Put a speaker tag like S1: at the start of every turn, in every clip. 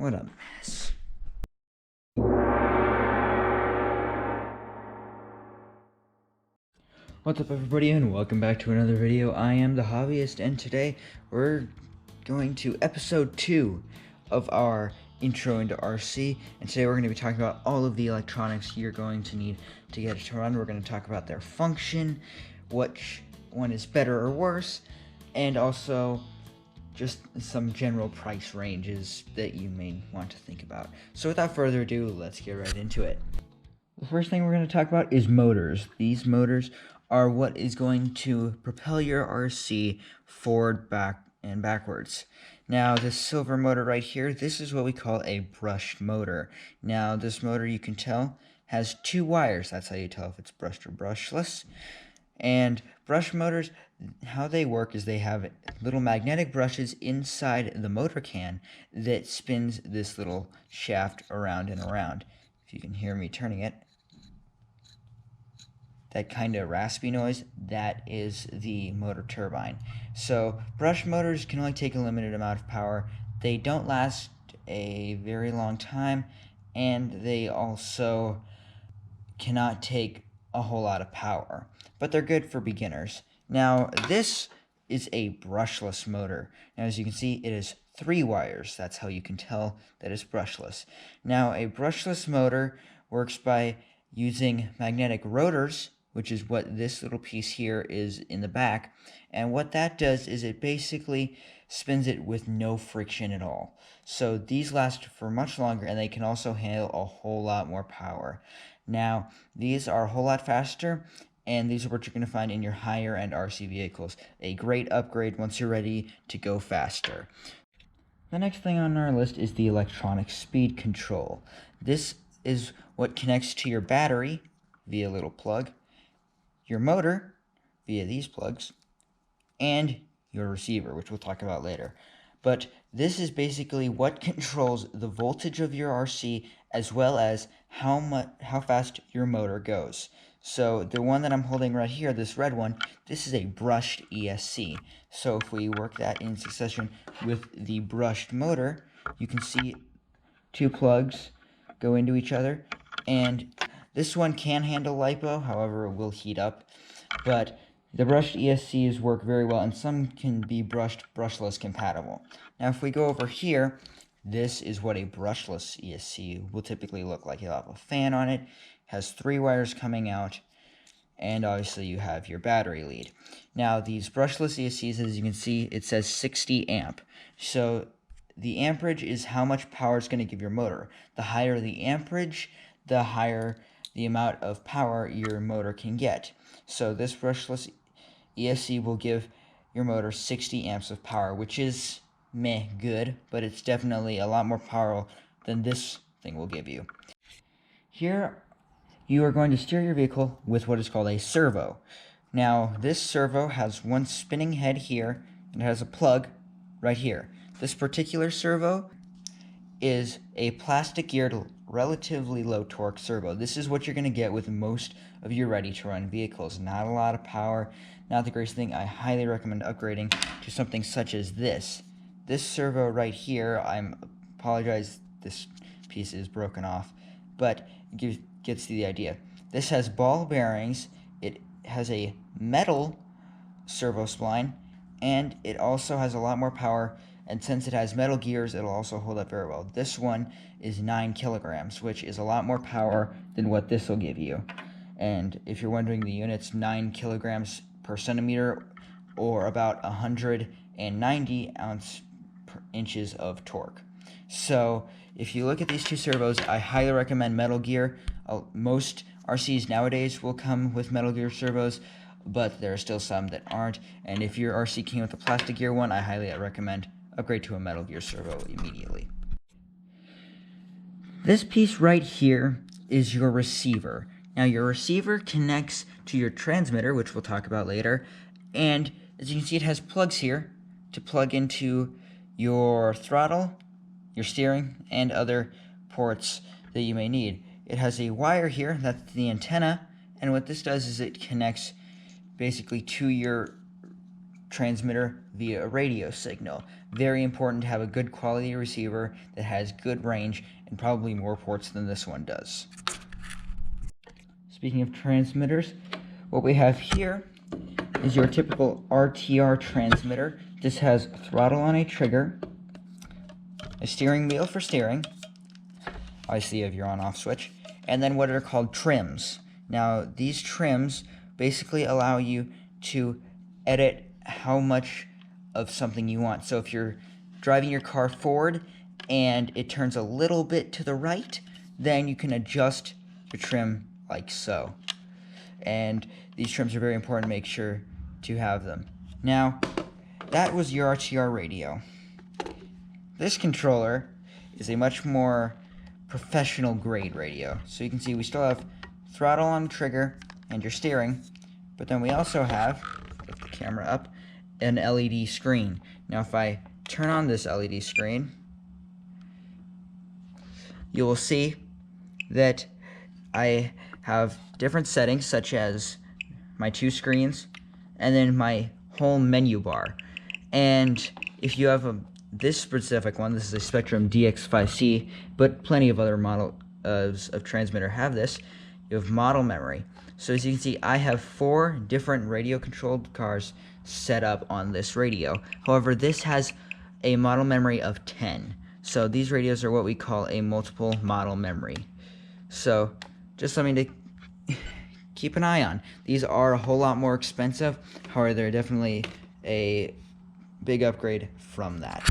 S1: What a mess. What's up, everybody, and welcome back to another video. I am the Hobbyist, and today we're going to episode 2 of our intro into RC, and today we're going to be talking about all of the electronics you're going to need to get it to run. We're going to talk about their function, which one is better or worse, and also just some general price ranges that you may want to think about. So without further ado, let's get right into it. The first thing we're going to talk about is motors. These motors are what is going to propel your RC forward, back, and backwards. Now, this silver motor right here, this is what we call a brushed motor. Now, this motor, you can tell, has 2 wires. That's how you tell if it's brushed or brushless. And brush motors, how they work is they have little magnetic brushes inside the motor can that spins this little shaft around and around. If you can hear me turning it, that kind of raspy noise, that is the motor turbine. So brush motors can only take a limited amount of power. They don't last a very long time, and they also cannot take a whole lot of power, but they're good for beginners. Now, this is a brushless motor. Now, as you can see, it is 3 wires. That's how you can tell that it's brushless. Now, a brushless motor works by using magnetic rotors, which is what this little piece here is in the back, and what that does is it basically spins it with no friction at all. So these last for much longer, and they can also handle a whole lot more power. Now, these are a whole lot faster, and these are what you're going to find in your higher end RC vehicles. A great upgrade once you're ready to go faster. The next thing on our list is the electronic speed control. This is what connects to your battery via a little plug, your motor via these plugs, and your receiver, which we'll talk about later. But this is basically what controls the voltage of your RC as well as how fast your motor goes. So the one that I'm holding right here, this red one, this is a brushed ESC. So if we work that in succession with the brushed motor, you can see 2 plugs go into each other, and this one can handle LiPo, however it will heat up, but the brushed ESCs work very well, and some can be brushless compatible. Now, if we go over here, this is what a brushless ESC will typically look like. You'll have a fan on it, has 3 wires coming out, and obviously you have your battery lead. Now, these brushless ESCs, as you can see, it says 60 amp. So the amperage is how much power it's going to give your motor. The higher the amperage, the higher the amount of power your motor can get. So this brushless ESC will give your motor 60 amps of power, which is meh good, but it's definitely a lot more power than this thing will give you. Here, you are going to steer your vehicle with what is called a servo. Now, this servo has one spinning head here, and it has a plug right here. This particular servo is a plastic geared, relatively low torque servo. This is what you're going to get with most of your ready to run vehicles. Not a lot of power, not the greatest thing. I highly recommend upgrading to something such as this. This servo right here, I apologize, this piece is broken off, but it gets the idea. This has ball bearings, it has a metal servo spline, and it also has a lot more power, and since it has metal gears, it'll also hold up very well. This one is 9 kilograms, which is a lot more power than what this will give you. And if you're wondering the units, 9 kilograms per centimeter, or about 190 inches of torque. So if you look at these 2 servos, I highly recommend metal gear. Most RCs nowadays will come with metal gear servos, but there are still some that aren't. And if your RC came with a plastic gear one, I highly recommend upgrade to a metal gear servo immediately. This piece right here is your receiver. Now, your receiver connects to your transmitter, which we'll talk about later, and as you can see, it has plugs here to plug into your throttle, your steering, and other ports that you may need. It has a wire here, that's the antenna, and what this does is it connects basically to your transmitter via a radio signal. Very important to have a good quality receiver that has good range and probably more ports than this one does. Speaking of transmitters, what we have here is your typical RTR transmitter. This has throttle on a trigger, a steering wheel for steering, obviously you have your on-off switch, and then what are called trims. Now, these trims basically allow you to edit how much of something you want. So if you're driving your car forward and it turns a little bit to the right, then you can adjust the trim like so. And these trims are very important to make sure to have them. Now, that was your RTR radio. This controller is a much more professional grade radio. So you can see we still have throttle on trigger and your steering, but then we also have, lift the camera up, an LED screen. Now if I turn on this LED screen, you will see that I have different settings such as my 2 screens and then my whole menu bar. And if you have this specific one, this is a Spectrum DX5C, but plenty of other models of transmitter have this. You have model memory. So as you can see, I have 4 different radio controlled cars set up on this radio. However, this has a model memory of 10. So these radios are what we call a multiple model memory. So just something to keep an eye on. These are a whole lot more expensive. However, they're definitely a big upgrade from that.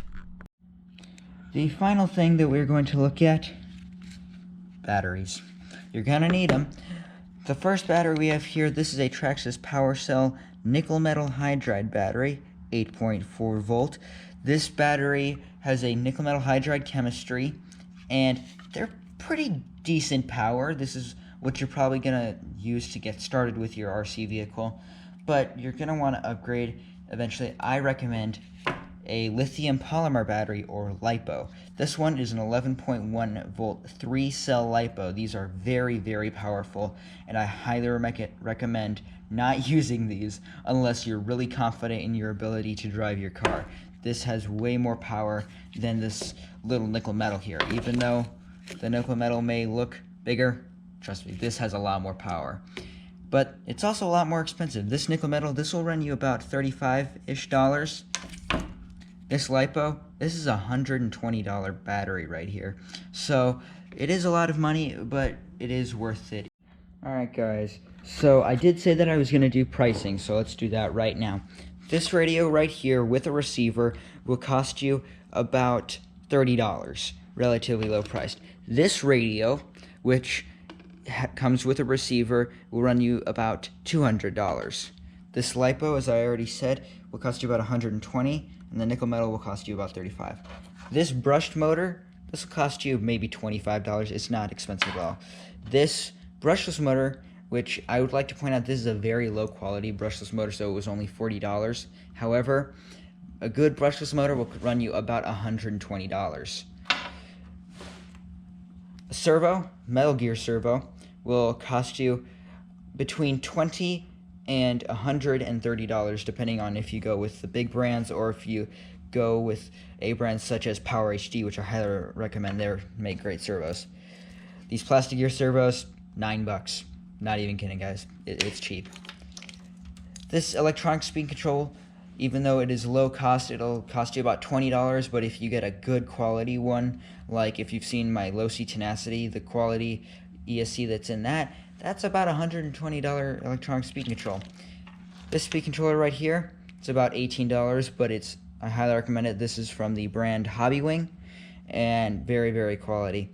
S1: The final thing that we're going to look at, batteries. You're going to need them. The first battery we have here, this is a Traxxas PowerCell nickel metal hydride battery, 8.4 volt. This battery has a nickel metal hydride chemistry, and they're pretty decent power. This is what you're probably going to use to get started with your RC vehicle, but you're going to want to upgrade eventually. I recommend a lithium polymer battery, or LiPo. This one is an 11.1 volt 3-cell LiPo. These are very, very powerful, and I highly recommend not using these unless you're really confident in your ability to drive your car. This has way more power than this little nickel metal here. Even though the nickel metal may look bigger, trust me, this has a lot more power. But it's also a lot more expensive. This nickel metal, this will run you about $35-ish. This LiPo, this is a $120 battery right here. So it is a lot of money, but it is worth it. Alright guys, so I did say that I was going to do pricing, so let's do that right now. This radio right here with a receiver will cost you about $30, relatively low priced. This radio, which comes with a receiver, will run you about $200. This LiPo, as I already said, will cost you about $120, and the nickel metal will cost you about $35. This brushed motor, this will cost you maybe $25. It's not expensive at all. This brushless motor, which I would like to point out, this is a very low quality brushless motor, so it was only $40. However, a good brushless motor will run you about $120. A servo, Metal Gear servo, will cost you between $20 and $130, depending on if you go with the big brands or if you go with a brand such as Power HD, which I highly recommend. They make great servos. These plastic gear servos, $9. Not even kidding, guys. It's cheap. This electronic speed control, even though it is low cost, it'll cost you about $20, but if you get a good quality one, like if you've seen my Low-C Tenacity, the quality ESC that's in that, that's about $120 electronic speed control. This speed controller right here, it's about $18, but I highly recommend it. This is from the brand Hobbywing, and very, very quality.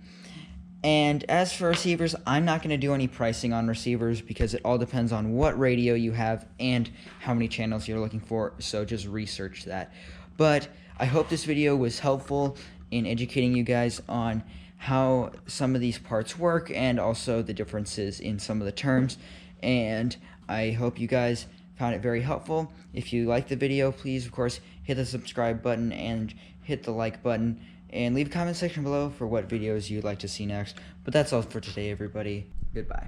S1: And as for receivers, I'm not going to do any pricing on receivers because it all depends on what radio you have and how many channels you're looking for, so just research that. But I hope this video was helpful in educating you guys on how some of these parts work and also the differences in some of the terms, and I hope you guys found it very helpful. If you liked the video, please of course hit the subscribe button and hit the like button, and leave a comment section below for what videos you'd like to see next. But that's all for today, everybody. Goodbye.